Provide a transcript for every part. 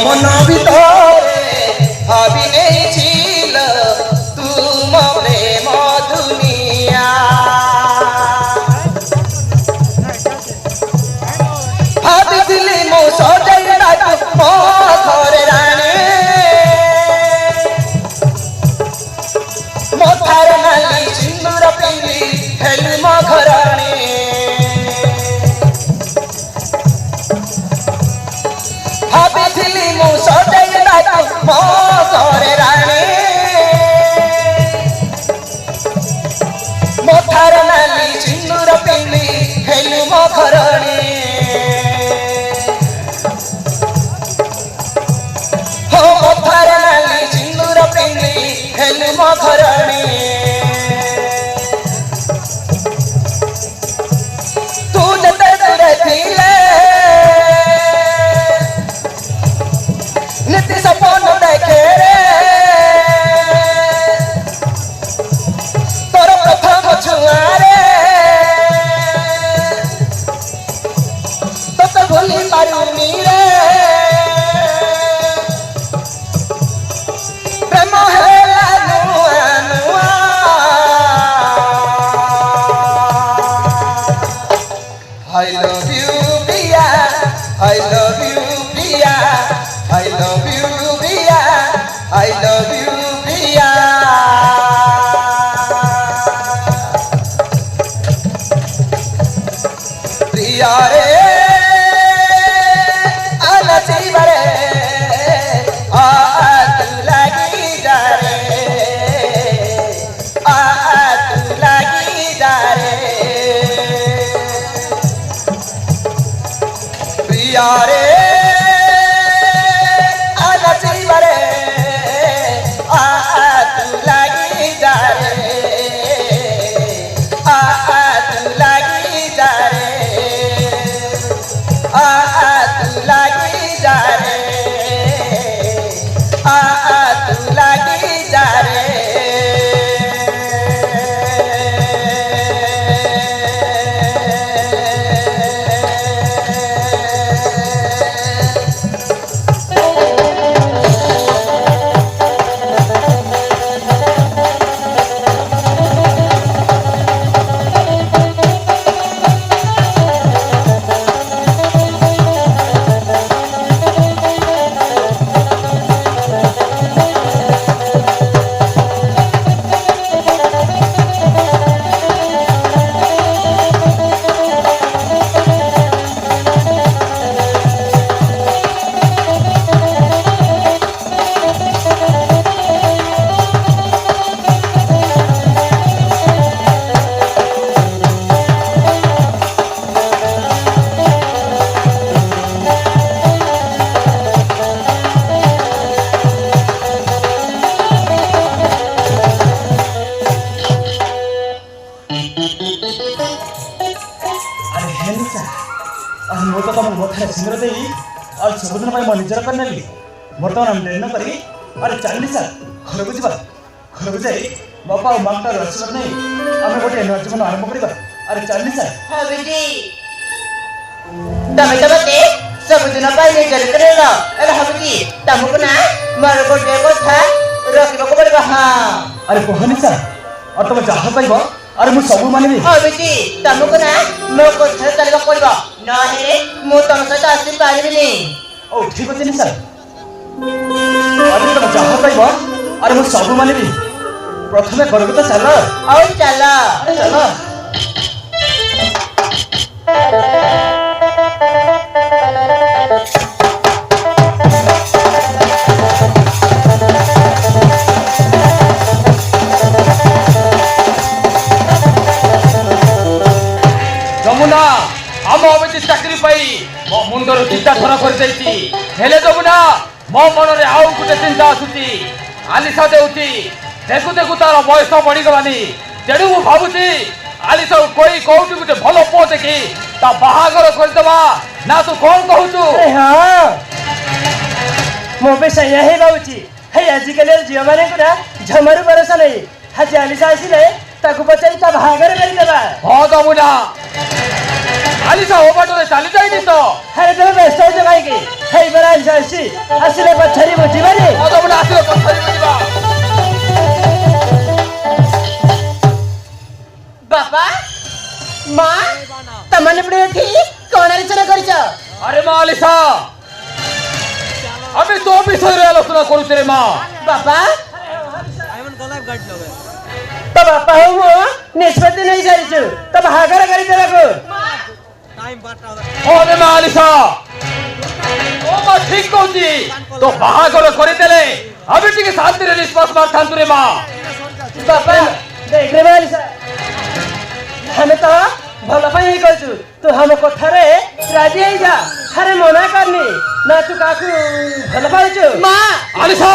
মন ভিতরে ভাবি নেছিল তুম প্রেম দুনিয়া ভাবিଥିଲି মো সজাই রাখ মো ঘরে রানী মথার নালি সিন্দুর পিঁধি হেলি মো ঘরাণী ভাবিଥିଲି মো সজাই রাখ মো ঘরে রানী মথার নালি সিন্দুর পিঁধি হেলি মো ঘরাণী हो मथार नाली सिंदूर पिंडी हेलु मो घराणी तू जते दूरे थिले नीति सपन देखे रे तोर प्रथम छुआ रे तो भूली पारुनी रे I love you, Priya. I love you, Priya. I love you, Priya. I love you, Priya. Priya re, alasi bare, aat lagi jare, aat lagi jare. प्रिया रे आलसी बरे तू लगी जा रे तू लगी जा रे तू लगी जा रे तू लगी जा रे सिंदूर दे और सबुदिन मो निजर कर नेली बर्तमान लेन करी अरे चलनी सर घर को जा घर को जाई बापा और मांगटा रसवर नहीं आम गोटे नया जीवन आरंभ कर अरे चलनी सर हाँ बेटी तमें तो बते सबुदिन निजर कर हबी तुमको ना मोर गोटे कथा रखा पड़ा हाँ अरे कहनी सर और तुम जहाँ पाइब अरे मु सब मानिबी हाँ बेटी तुमको ना मो कथा चलवा पड़ो ना मु तुम सहित आसी पारिनी ओ ठीक अच्छे सर अरे तुम जहाँ पाइब अरे मु सब मानिबी प्रथम घर को तो चल और चल चल जमुना आम अमित चाकरी पाई मो मुंडर चिंता थर कर जमुना मो मन में आउ गोटे चिंता आसूची आलिशा देउची देखु देखु तार बयस बढ़ीगलानी तेणु मु भावुची आलिशा कोई कौटी गोटे भल पुओ देखी ता बाहागर करदेवा ना तू कौन कहूचु हाँ मो पे सही ही भावुची हे आजिकल झील माने झमारू भरोसा नहीं आज आलिशा आसिले ताकू पचारि ता बाहागर करदेवा हाँ जमुना ଆଲିସା ଓ ବାଟରେ ଚାଲି ଯାଇନି ତ ଆରେ ତମେ ବ୍ୟସ୍ତ ହଉଛ କାହିଁକି ହେଇ ବେଳା ଆଲିସା ଆସିଛି ଆସିଲେ ପଛାରି ବୁଝିବାନି ଯମୁନା ଆସିଲେ ପଛାରିବୁ ଯିବା ବାପା ମା ତମାନେ ପଡେ ଏଠି କଣ ଆଲୋଚନା କରିଛ আরে মা আলিসা আমি তো বিষয়ে আলোচনা করছি রে মা ବାପା ତ ବାପା ହଉ ମୁଁ ନିଷ୍ପତ୍ତି ନେଇ ସାରିଛୁ ତ ବାହାଘର କରିଦେବାକୁ আরে মা আলিসা ও মা ঠিক কହୁଛି তো বাহাঘর করিদেলে আমি টিকে শান্তিরে নিশ্বাস মারଥାନ୍ତୁ রে মা ବାପା ଦେଖରେ ବା ଆଲିସା ଆମେ ତ ଭଲ ପାଇଁ ହିଁ କହିଛୁ ତୁ ଆମ କଥାରେ ରାଜି ହେଇଯା ଆରେ ମନା କରନି ନା ତୁ କାହାକୁ ଭଲ ପାଉଛୁ ମା আলিসা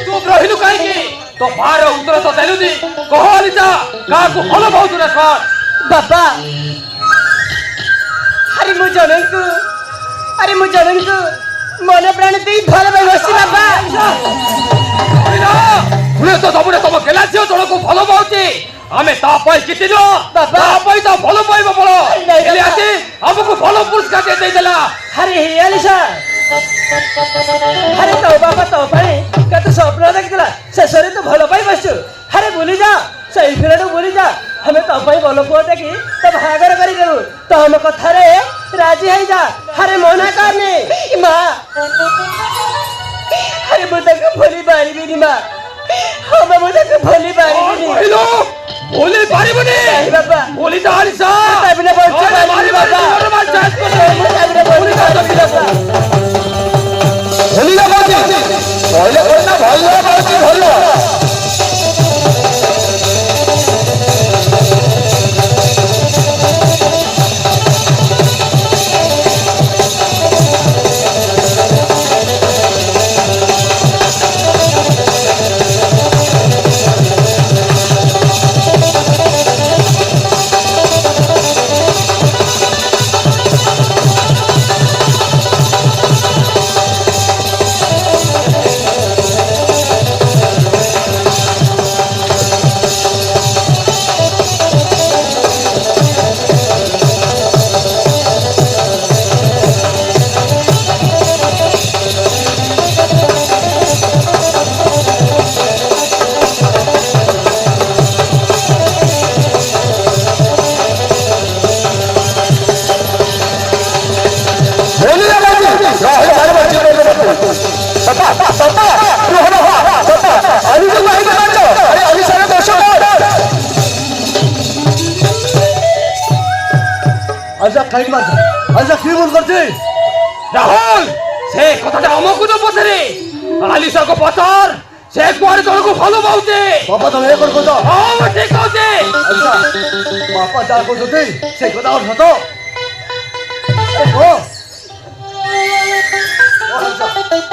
চুপ রহিলু কাইকি তো ভার উত্তর তো দেলুনি কহ আলিসা কাকু ভালো পাউଛୁ না কর ବାପା ଆରେ ମୁଁ ଜଣଙ୍କୁ ମନ ପ୍ରାଣ ଦେଇ ଭଲ ପାଇ ବସି ବାପା শুনে তো তবুরে তব গেলা ঝিও জଣକୁ ଭଲ ପାଉଛି ଆମେ ତା ପାଇଁ କିଛି ନୁହଁ ବାବା। ତା ପାଇଁ ତା ଭଲ ପାଇବ ବଳ ନାଇଁ, ହେଲେ ବାବା। ଆସି ଆମକୁ ଭଲ ପୁରସ୍କାର ଦେଇଦେଲା ଆରେ ହି ଆଲିସା ଆରେ ତୋ ବାପା ତୋ ପାଇଁ କେତେ ସ୍ୱପ୍ନ ଦେଖିଥିଲା ଶେଷରେ ତୁ ଭଲ ପାଇ ବସିଛୁ ଆରେ ଭୁଲି ଯା ସେଇ ଫିଲ୍ଡକୁ ଭୁଲି ଯା ଆମେ ତୋ ପାଇଁ ଭଲ ପୁଅ ଦେଖି ତ ବାହାଘର କରିଦେବୁ ତ ଆମ କଥାରେ ରାଜି ହେଇଯା ଆରେ ମନା କରନି ମା ଆରେ ମୁଁ ତାକୁ ଭୁଲି ପାରିବିନି ମା ହଁ ମା ମୁଁ ତାକୁ ଭୁଲି ପାରିବିନି କହିଲୁ ଭୁଲି ପାରିବୁନି ନାଇଁ ବାପା ଭୁଲି ଯା ଆଲିସା ତା ବିନା ବଞ୍ଚି ନହେଲେ ପାରିବିନି ମାରି ବାପା ମାରି ଜୀବନ ମାରି ଚାଷ ମୁଁ ତା ବିନା ବଞ୍ଚି ପାରିବିନି ବାପା ଭୁଲି ଯା କହୁଛି କହିଲେ କହିନା ଭଲ କହୁଛି ଭଲ আচ্ছা খাই মাছ আচ্ছা কি মন করছে রাহুল সে কথাটা আমাকে তো পচারে আলিসাকে পচার সে কুয়ারে জଣକୁ ଭଲ ପାଉଛି বাবা তুমি এ করছো তো ହଁ ମୁଁ ଠିକ କହୁଛି আচ্ছা বাপা যা করছো সেই কথা আর সত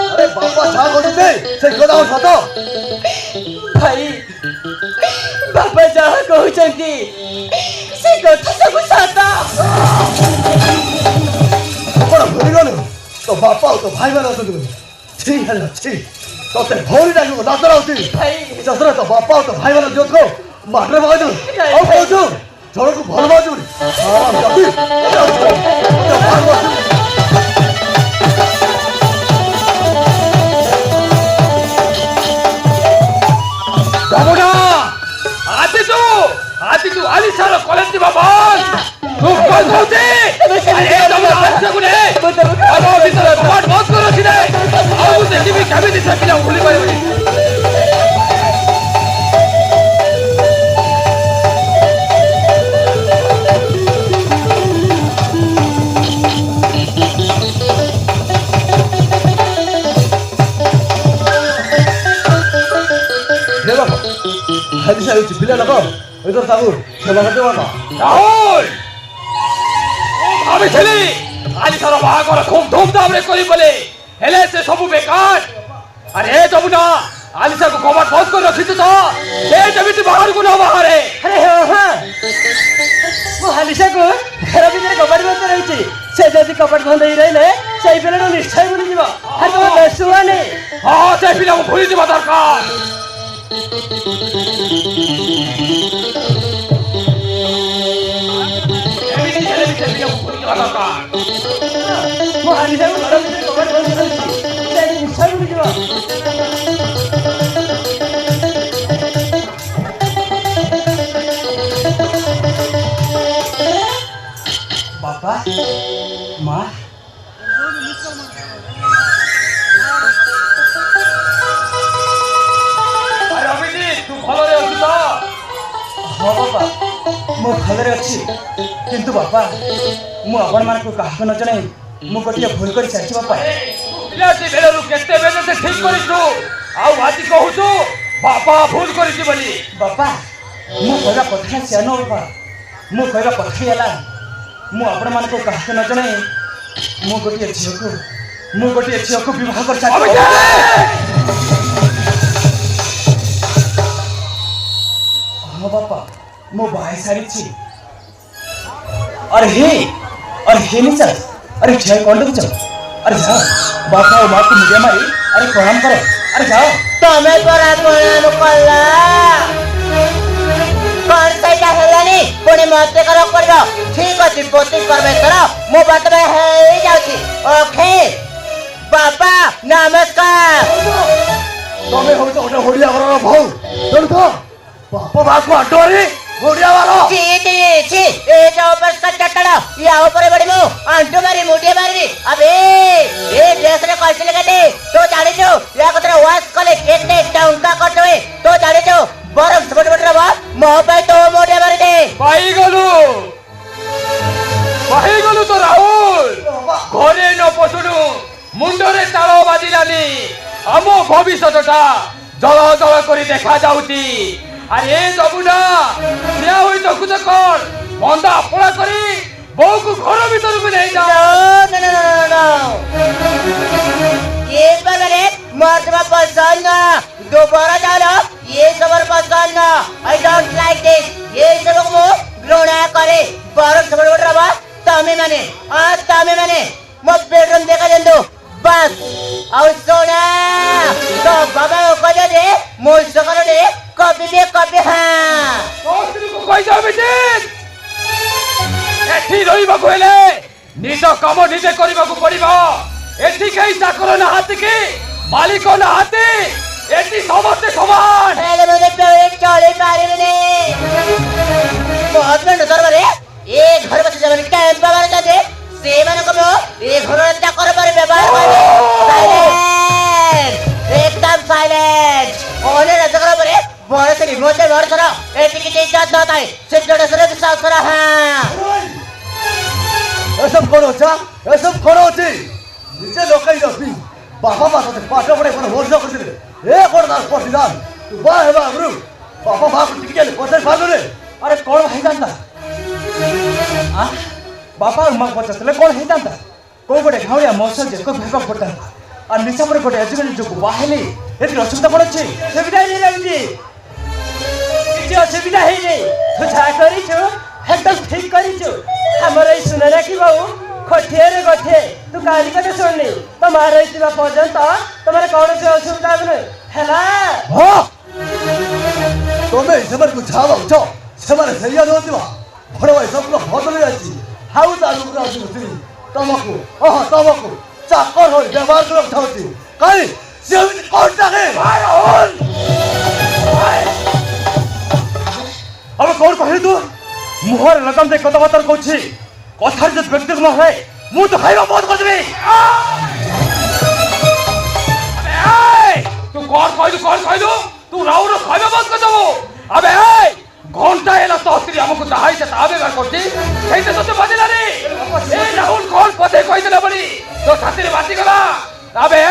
আরে বাপা যা করছো সেই কথা আর সত ଭାଇ ବାପା ଯାହା କହୁଛନ୍ତି ସେ କଥା ସବୁ ସତ କଣ ଭୁଲି ଗଲୁ তো বাপা তো ভাই মানে অଛନ୍ତି বলি ছি হেলা ছি তোতে ভৌরি ডাকিব লাজরা হଉଛି ଭାଇ ଶଶୁର ତ ବାପା ତ ଭାଇ ମାନେ ଯୋଉ ଥୋ ମାଟରେ ପକାଇଛୁ ଆଉ କହୁଛୁ ଜଣକୁ ଭଲ ପାଉଛୁ ବୋଲି যমুনা আদিতু আলিসার কলেজ দিবা বল খুব কল কହୁଛି আরে যমুনা আলিসাକୁ নে ଆମ ଭିତରେ କବାଟ ବନ୍ଦ କର ଅଛି ରେ ଆଉ ମୁଁ ଦେଖିବି କେମିତି ସେ ପିଲା ଭୁଲି ପାରିବନି হে বাবা হাজি সাহেব পিলা লোক এদের তাবু সেবা করতে বাবা রাহুল ভাবিଥିଲି আলিসার বাহাঘর খুব ধুমধামରେ କରି ବୋଲି ହେଲେ ସେ ସବୁ ବେକାର ଆରେ ଯମୁନା ଆଲିସାକୁ କବାଟ ବନ୍ଦ କରି ରଖିଛୁ ତ ସେ ଯେମିତି ବାହାରକୁ ନ ବାହାରେ ଆରେ ହଁ ହଁ ମୁଁ ହାଲିସାକୁ ଘର ଭିତରେ କବାଟ ବନ୍ଦ ରହିଛି ସେ ଯଦି କବାଟ ବନ୍ଦ ହେଇ ରହିଲେ ସେଇ ପିଲାଟା ନିଶ୍ଚୟ ଭୁଲିଯିବ ଆରେ ତମେ ବ୍ୟସ୍ତ ହୁଅନି ହଁ ସେ ପିଲାକୁ ଭୁଲିଯିବା ଦରକାର ଏମିତି हाँ बापा मु भलरे अच्छी किंतु बापा मु आपण मानक काहक न जणे मु गोटिए भूल कर सारी बापा ପିଲାଟି ବେଳରୁ କେତେ ବେଳ ସେ ଠିକ କରିଛୁ ଆଉ ଆଜି କହୁଛୁ ବାପା ଭୁଲ କରିଛି ବୋଲି बापा मु कहवा कथा से न बापा मु कहवा कथा ହେଲା मु आपण मानक काहक न जणे मु गोटिए झियो को विवाह कर सारी हाँ बापा मु बाहे सारी छी अरे हे नहीं सर अरे जय कौन देखो अरे जाओ बापा और माँ को मुझे मारी अरे प्रणाम करो अरे जाओ तमे परा प्रणाम कला कौन सैटा हेलानी पुणी मते करो करबो ठीक अछि पोती करबे करो मो बात में हे जाउची ओके बाबा नमस्कार ତମେ ହଉଛ ଗୋଟେ ଓଡ଼ିଆ ଘରର ବୋହୂ ଜାଣୁଛ ବାପା ମାଆକୁ ଆଡରେ ଓଡ଼ିଆ ଘର छी छी छी ए जो ऊपर का चटड़ा या ऊपर बड़ी मु अंटू मारी मुठिया मारी अबे ए ड्रेस रे कैसे लगाते तो जाने जो या कतरा वाश कले केते टंका करते तो जाने जो बरफ छोटे छोटे रवा मो पे तो मुठिया मारी दे ପାଇଗଲୁ ତ ରାହୁଲ ଘରେ ନ ପଶୁନୁ ମୁଣ୍ଡରେ ତାଳ ବାଜିଲାନି ଆମ ଭବିଷ୍ୟତଟା ଜଳ ଜଳ କରି ଦେଖାଯାଉଛି ଆରେ ଯମୁନା ଠିଆ ହୋଇ ଦେଖୁଛ କଣ ବନ୍ଦା ଆପଣା କରି ବୋଉକୁ ଘର ଭିତରକୁ ନେଇଯାଅ नो ये बगले मर्दवा पसंद ना दोबारा जानो ये सबर पसंद ना आई डोंट लाइक दिस ये सब को घृणा करे बरफ सब बड़ रवा तमे माने मो बेडरूम देखा जंदो बस और सोना तो बाबा को दे मो सकल दे कभी हां ସ୍ତ୍ରୀକୁ କହିଯାଅ ବିଜିତ ଏଠି ରହିବାକୁ ହେଲେ ନିଜ କାମ ନିଜେ କରିବାକୁ ପଡିବ ଏଠି କେହି ଚାକର ନାହାନ୍ତି କି ମାଲିକ ନାହାନ୍ତି ଏଠି ସମସ୍ତେ ସମାନ हेले मुझे पेड़ चले पारे ने बहुत में दरबारे ए घर बस जवन टाइम बाबार जाते से माने को ए घर ता कर पर व्यवहार करे साइलेंट एकदम साइलेंट ओने रजगर परे बड़े से रिमोट से घर करो ए टिकट इज्जत न थाए से जोड़े से विश्वास करा हां এসব করো নিজে লোকাই যাবি বাবা বাসাতে পাঠ পড়ে কোনো হোস করছিলে এ কোন দাস পড়ছিলাম বা হেবা ব্রু বাবা বাপ টিকে কোথায় ভালো রে अरे कौन है जानता बापा और माँ पचास कौन है जानता कोई गोटे घावड़िया मौसम जे को भाग पड़ता और निशा पर गोटे आजिकल जो बाहेली एति असुविधा पड़ अछि सुविधा नहीं लगती किसी असुविधा है नहीं तू जा करी छु एकदम ठीक करी छु हमारे सुनना की बाबू खठिए रे गठे तू काली कते सुननी तुम्हारे इतना पर्यंत तुम्हारे कौन से असुविधा नहीं हैला হ্যাঁ তুমি সেমানকু ছাড়াউছ সেমানে সেইয়া দৌতিবা বড় ভাই সবগুলো বদলে যাচ্ছি হাউ তালু পুরা আসুছি তোমাকু তোমাকু চাকর হই ব্যবহার করে থাকছি কাই সে কোনটাকে ରାହୁଲ अब कौन कहे तू मुहर लगन दे कथबार्ता कहछि कथार जे व्यक्ति न है मु तो खाइबा बंद कर देबे तू कौन कहलु तू राहुल खाଇବା ବନ୍ଦ କରିଦେବୁ ଆବେ ଘଣ୍ଟା ହେଲା ତ ସ୍ତ୍ରୀ ଆମକୁ ଚାହାଇছে ତା ବ୍ୟବହାର କରୁଛି ସେଇଟା ତତେ ବାଜିଲାନି ଏ ରାହୁଲ କଣ ପଦେ କହିଦେଲା ବୋଲି ତୋ ଛାତିରେ ବାଜିଗଲା ଆବେ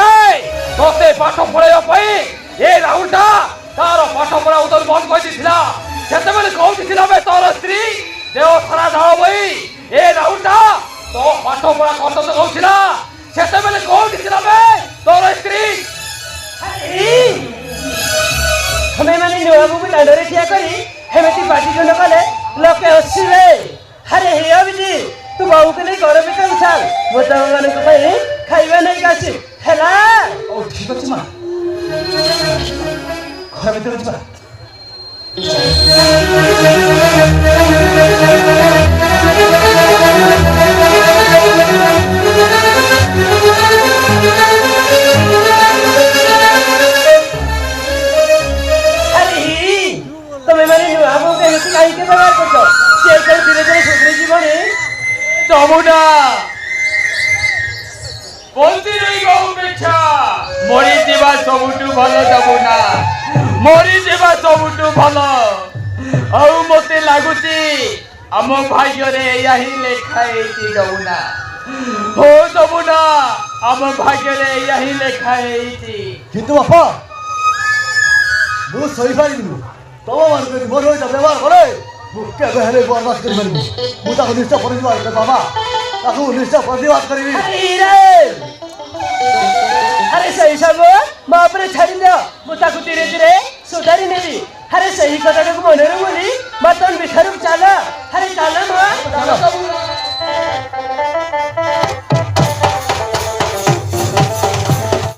ତତେ ପାଠ ପଢେଇବା ପାଇଁ ଏ ରାହୁଲଟା ତାର ପାଠ ପଢା ଉଦର ବନ୍ଦ କରିଦେଇଥିଲା ସେତେବେଳେ କୋଉଠି ଥିଲା ବେ ତୋର ସ୍ତ୍ରୀ ଦେହ ଖରା ଝାଳ ବହି ଏ ରାହୁଲଟା ତୋ ପାଠ ପଢା କଷ୍ଟ ତ କହୁଥିଲା ସେତେବେଳେ କୋଉଠି ଥିଲା ବେ ତୋର ସ୍ତ୍ରୀ हमें माने नुआबू को दांडरे ठिया करी हेमेती पाटी खंड कले लोके हसिबे अरे हे अबिजी तू बाबू के नहीं घर भीतर उछाल मोटा माने को पई खाइबा नहीं कासी हेला ओ ठीक अछि मां घर भीतर जा तुम्हें माने नुआबू के हेती काई के व्यवहार करछो से कल धीरे धीरे सुधरी जीवनी যমুনা বন্দি রই অপেক্ষা মরি যাবা সবুঠু ভালো যমুনা মরি যাবা সবুঠু ভালো ଆଉ ମତେ ଲାଗୁଛି ଆମ ଭାଗ୍ୟରେ ଏଇଆ ହିଁ ଲେଖା ହେଇଛି ଯମୁନା। ହୋ ଯମୁନା, ଆମ ଭାଗ୍ୟରେ ଏଇଆ ହିଁ ଲେଖା ହେଇଛି। କିନ୍ତୁ ବାପା ମୁଁ ସହିପାରିବିନି ତମମାନଙ୍କୁ ଯଦି ମୋର ସହିତ ବ୍ୟବହାର କରେ ମୁଁ କେବେ ହେଲେ ବରଦାସ୍ତ କରିପାରିବି। ମୁଁ ତାକୁ ନିଶ୍ଚୟ ପ୍ରତିବାଦ କରିବି ବାବା, ତାକୁ ନିଶ୍ଚୟ ପ୍ରତିବାଦ କରିବି। ହାଇରେ